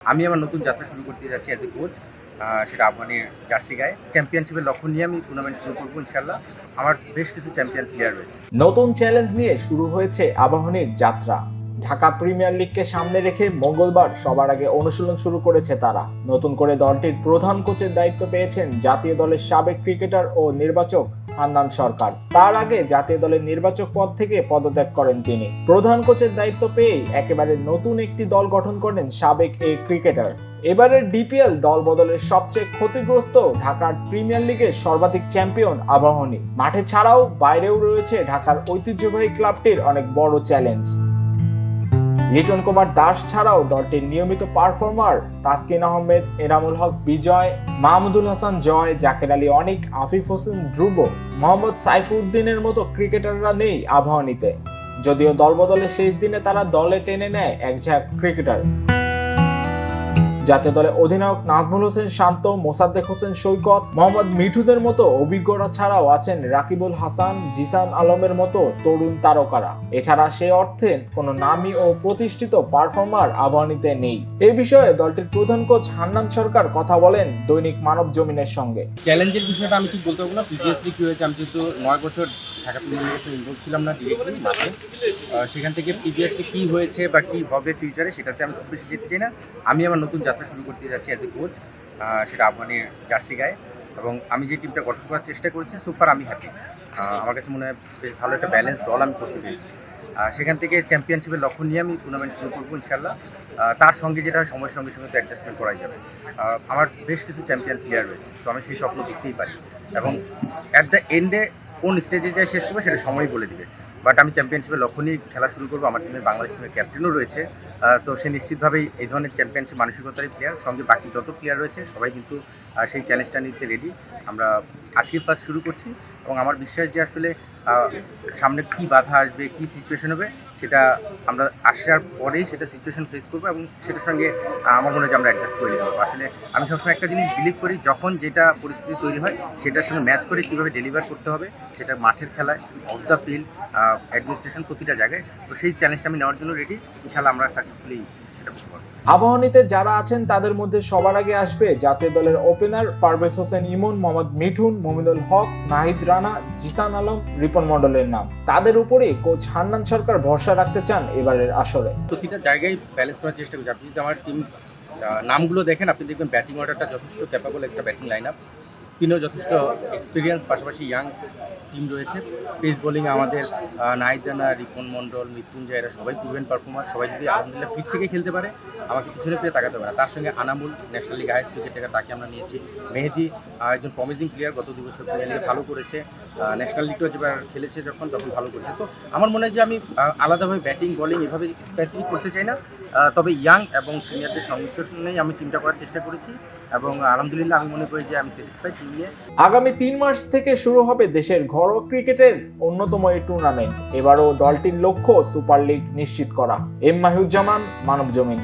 আমি আমার নতুন যাত্রা শুরু করতে যাচ্ছি অ্যাজ এ কোচ। সেটা আফগানির জার্সি গায়ে। চ্যাম্পিয়নশিপের লক্ষ্য নিয়ে আমি টুর্নামেন্ট শুরু করবো ইনশাল্লাহ। আমার বেশ কিছু চ্যাম্পিয়ন প্লেয়ার রয়েছে। নতুন চ্যালেঞ্জ নিয়ে শুরু হয়েছে আবাহনীর যাত্রা। ঢাকা প্রিমিয়ার লিগকে সামনে রেখে মঙ্গলবার সবার আগে অনুশীলন শুরু করেছে তারা। নতুন করে দলটির প্রধান কোচের দায়িত্ব পেয়েছেন জাতীয় দলের সাবেক ক্রিকেটার ও নির্বাচক হান্নান সরকার। তার আগে জাতীয় দলের নির্বাচক পদ থেকে পদত্যাগ করেন তিনি। প্রধান কোচের দায়িত্ব পেয়েই একেবারে নতুন একটি দল গঠন করেন সাবেক এই ক্রিকেটার। এবারের ডিপিএল দল বদলের সবচেয়ে ক্ষতিগ্রস্ত ঢাকার প্রিমিয়ার লিগের সর্বাধিক চ্যাম্পিয়ন আবাহনী। মাঠে ছাড়াও বাইরেও রয়েছে ঢাকার ঐতিহ্যবাহী ক্লাবটির অনেক বড় চ্যালেঞ্জ। লিটন কুমার দাস ছাড়াও দলটির নিয়মিত পারফর্মার তাসকিন আহমেদ, এনামুল হক বিজয়, মাহমুদুল হাসান জয়, জাকের আলী অনিক, আফিফ হোসেন ধ্রুব, মোহাম্মদ সাইফুদ্দিনের মতো ক্রিকেটাররা নেই আবাহনীতে। যদিও দলবদলের শেষ দিনে তারা দলে টেনে নেয় একঝাঁক ক্রিকেটার। জাতীয় দলের অধিনায়ক নাজমুল হোসেন শান্ত, মোসাদ্দেক হোসেন সৈকত, মোহাম্মদ মিঠুদের মতো অভিজ্ঞরা ছাড়াও আছেন রাকিবুল হাসান, জিসান আলমের মতো তরুণ তারকারা। এছাড়া সে অর্থে কোনো নামী ও প্রতিষ্ঠিত পারফর্মার আবাহনীতে নেই। এই বিষয়ে দলটির প্রধান কোচ হান্নান সরকার কথা বলেন দৈনিক মানব জমিনের সঙ্গে। চ্যালেঞ্জের বিষয়টা আমি ঠিক বলতে পারবো না। প্রিভিয়াসলি কী হয়েছে, আমি যেহেতু 9 বছর ঢাকা প্রিমিয়ার লিগের সঙ্গে ইনভলভ ছিলাম না ডিরেক্টলি মাঠে, সেখান থেকে প্রিভিয়াসলি কী হয়েছে বা কী হবে ফিউচারে সেটাতে আমি খুব বেশি যেতে চাই না। আমি আমার নতুন যাত্রা শুরু করতে যাচ্ছি অ্যাজ এ কোচ। সেটা আফগানির জার্সি গায়ে, এবং আমি যে টিমটা গঠন করার চেষ্টা করেছি সুপার আমি হ্যাপি। আমার কাছে মনে হয় বেশ ভালো একটা ব্যালেন্স দল আমি করতে পেরেছি। সেখান থেকে চ্যাম্পিয়নশিপের লক্ষ্য নিয়ে আমি টুর্নামেন্ট শুরু করবো ইনশাল্লাহ। তার সঙ্গে যেটা হয় সময়ের সঙ্গে সঙ্গে তো অ্যাডজাস্টমেন্ট করাই যাবে। আমার বেশ কিছু চ্যাম্পিয়ন প্লেয়ার রয়েছে, সো আমি সেই স্বপ্ন দেখতেই পারি, এবং অ্যাট দ্য এন্ডে কোন স্টেজে যায় শেষ করবে সেটা সময়ই বলে দিবে। বাট আমি চ্যাম্পিয়নশিপের লক্ষ্য নিয়ে খেলা শুরু করবো। আমার টিমের বাংলাদেশ টিমের ক্যাপ্টেনও রয়েছে, সো সে নিশ্চিতভাবেই এই ধরনের চ্যাম্পিয়নশিপ মানসিকতারই প্লেয়ার। সঙ্গে বাকি যত প্লেয়ার রয়েছে সবাই কিন্তু সেই চ্যালেঞ্জটা নিতে রেডি। আমরা আজকে ফার্স্ট শুরু করছি, এবং আমার বিশ্বাস যে আসলে সামনে কী বাধা আসবে, কী সিচুয়েশন হবে, সেটা আমরা আসার পরেই সেটা সিচুয়েশন ফেস করবো, এবং সেটার সঙ্গে আমার মনে হয় যে আমরা অ্যাডজাস্ট করে নিতে পারবো। আসলে আমি সবসময় একটা জিনিস বিলিভ করি, যখন যেটা পরিস্থিতি তৈরি হয় সেটার সঙ্গে ম্যাচ করে কীভাবে ডেলিভার করতে হবে, সেটা মাঠের খেলায়, অফ দ্য ফিল্ড, অ্যাডমিনিস্ট্রেশন, প্রতিটা জায়গায়। তো সেই চ্যালেঞ্জটা আমি নেওয়ার জন্য রেডি। ইনশাআল্লাহ আমরা সাকসেসফুলি সেটা করতে পারবো। আবাহনীতে যারা আছেন তাদের মধ্যে সবার আগে আসবে জাতীয় দলের ওপেনার পারভেজ হোসেন ইমন, মোহাম্মদ মিঠুন, মুমিনুল হক, নাহিদ রানা, জিসান আলম, রিপন মন্ডলের নাম। তাদের উপরে কোচ হান্নান সরকার ভরসা রাখতে চান এবারের আসরে। প্রতিটা জায়গায় ব্যালেন্স করার চেষ্টা করছি। আপনি যদি আমার টিম নামগুলো দেখেন, আপনি দেখবেন ব্যাটিং অর্ডারটা যথেষ্ট ক্যাপাবল একটা ব্যাটিং লাইন আপ। স্পিনও যথেষ্ট এক্সপিরিয়েন্স, পাশাপাশি ইয়াং টিম রয়েছে। পেস বোলিংয়ে আমাদের নাহিদ রানা, রিপন মন্ডল, মৃত্যুঞ্জয়, এরা সবাই প্রুভেন পারফর্মার। সবাই যদি আলহামদুলিল্লাহ ফিট থেকে খেলতে পারে, আমাকে পিছনে ফিরে তাকাতে হবে না। তার সঙ্গে Anamul, national league highest wicket taker, তাকে আমরা নিয়েছি। মেহেদি একজন প্রমিজিং প্লেয়ার, গত 2 বছর প্রিমিয়ার লিগে ভালো করেছে। ন্যাশনাল লিগটাও যেবার খেলেছে যখন, তখন ভালো করেছে। সো আমার মনে হয় যে আমি আলাদাভাবে ব্যাটিং বলিং এভাবে স্পেসিফিক করতে চাই না, তবে ইয়াং এবং সিনিয়রদের সংমিশ্রণেই আমি টিমটা করার চেষ্টা করেছি, এবং আলহামদুলিল্লাহ আমি মনে করি যে আমি স্যাটিসফাইড টিম নিয়ে। আগামী 3 মার্চ থেকে শুরু হবে দেশের ঘরোয়া ক্রিকেটের অন্যতম এই টুর্নামেন্ট। এবারও দলটির লক্ষ্য সুপার লিগ নিশ্চিত করা। এম মাহিউজ্জামান, মানব জমিন।